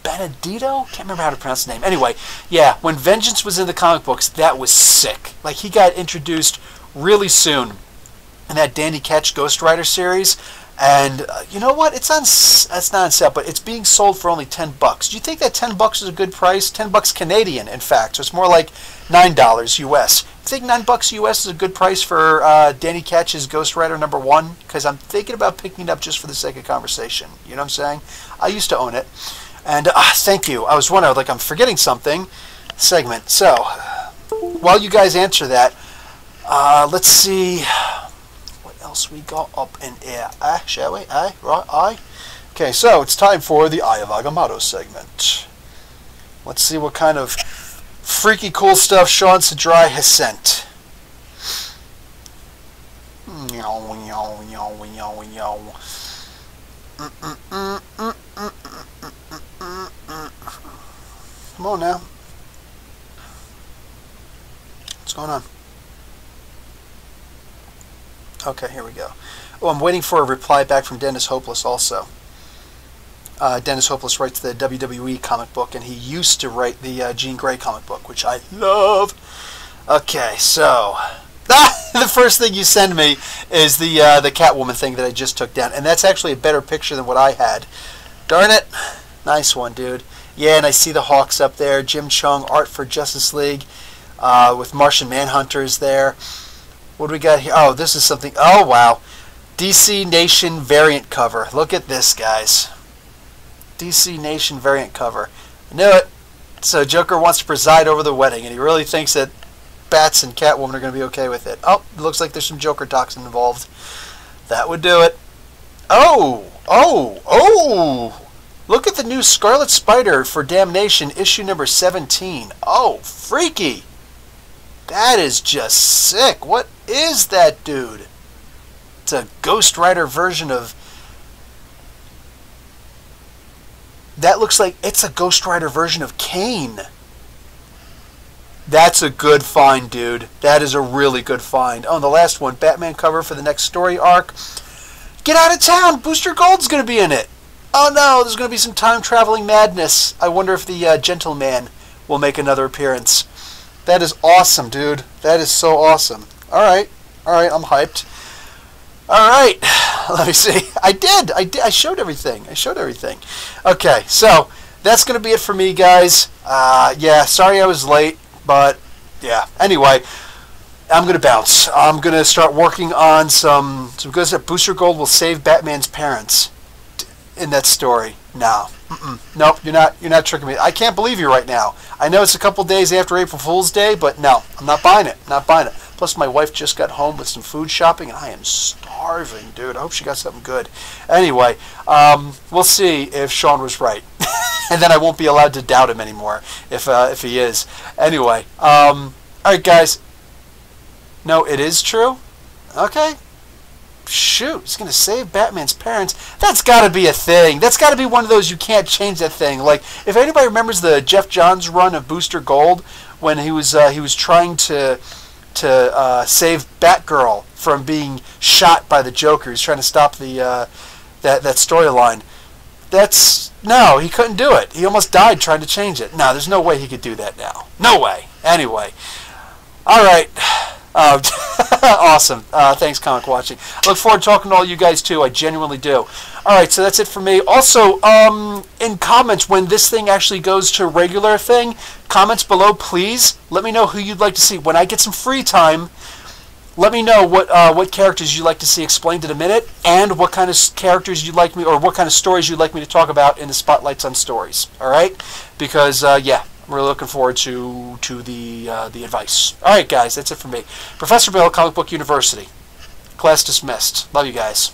Benedito? Can't remember how to pronounce the name. Anyway, yeah, when Vengeance was in the comic books, that was sick. Like, he got introduced really soon in that Danny Ketch Ghost Rider series. And you know what? It's not on sale, but it's being sold for only $10. Do you think that $10 is a good price? $10 Canadian, in fact. So it's more like $9 US. You think $9 US is a good price for Danny Ketch's Ghost Rider #1? Because I'm thinking about picking it up just for the sake of conversation. You know what I'm saying? I used to own it. And thank you. I was wondering, like, I'm forgetting something. Segment. So, while you guys answer that, let's see what else we got up in here. Shall we? Right? Okay, so it's time for the Eye of Agamotto segment. Let's see what kind of freaky cool stuff Sean Sedrai has sent. Come on now. What's going on? Okay, here we go. Oh, I'm waiting for a reply back from Dennis Hopeless also. Dennis Hopeless writes the WWE comic book, and he used to write the Jean Grey comic book, which I love. Okay, so the first thing you send me is the Catwoman thing that I just took down, and that's actually a better picture than what I had. Darn it. Nice one, dude. Yeah, and I see the Hawks up there. Jim Chung, art for Justice League, with Martian Manhunters there. What do we got here? Oh, this is something. Oh, wow. DC Nation variant cover. Look at this, guys. DC Nation variant cover. I knew it. So Joker wants to preside over the wedding, and he really thinks that Bats and Catwoman are going to be okay with it. Oh, it looks like there's some Joker toxin involved. That would do it. Oh! Look at the new Scarlet Spider for Damnation, issue number 17. Oh, freaky! That is just sick. What is that, dude? It's a Ghost Rider version of... That looks like it's a Ghost Rider version of Kane. That's a good find, dude. That is a really good find. Oh, and the last one, Batman cover for the next story arc. Get out of town! Booster Gold's going to be in it. Oh no, there's going to be some time-traveling madness. I wonder if the Gentleman will make another appearance. That is awesome, dude. That is so awesome. Alright, I'm hyped. Alright, let me see. I did. I showed everything. Okay, so that's going to be it for me, guys. Yeah, sorry I was late, but yeah. Anyway, I'm going to bounce. I'm going to start working on some good stuff. Booster Gold will save Batman's parents in that story. No. Nope, you're not tricking me. I can't believe you right now. I know it's a couple days after April Fool's Day, but no, I'm not buying it. Plus, my wife just got home with some food shopping, and I am starving, dude. I hope she got something good. Anyway, we'll see if Sean was right. And then I won't be allowed to doubt him anymore if he is. Anyway, all right, guys. No, it is true? Okay. Shoot, he's going to save Batman's parents. That's got to be a thing. That's got to be one of those you can't change that thing. Like, if anybody remembers the Jeff Johns run of Booster Gold when he was trying to save Batgirl from being shot by the Joker. He's trying to stop the that storyline. No, he couldn't do it. He almost died trying to change it. No, there's no way he could do that now. No way. Anyway, all right. Awesome. Thanks, Comic Watching. I look forward to talking to all you guys, too. I genuinely do. Alright, so that's it for me. Also, in comments, when this thing actually goes to regular thing, comments below, please, let me know who you'd like to see. When I get some free time, let me know what characters you'd like to see explained in a minute, and what kind of characters you'd like me, or what kind of stories you'd like me to talk about in the Spotlights on Stories. Alright? Because, yeah. I'm really looking forward to the advice. All right, guys, that's it for me. Professor Bill, Comic Book University. Class dismissed. Love you guys.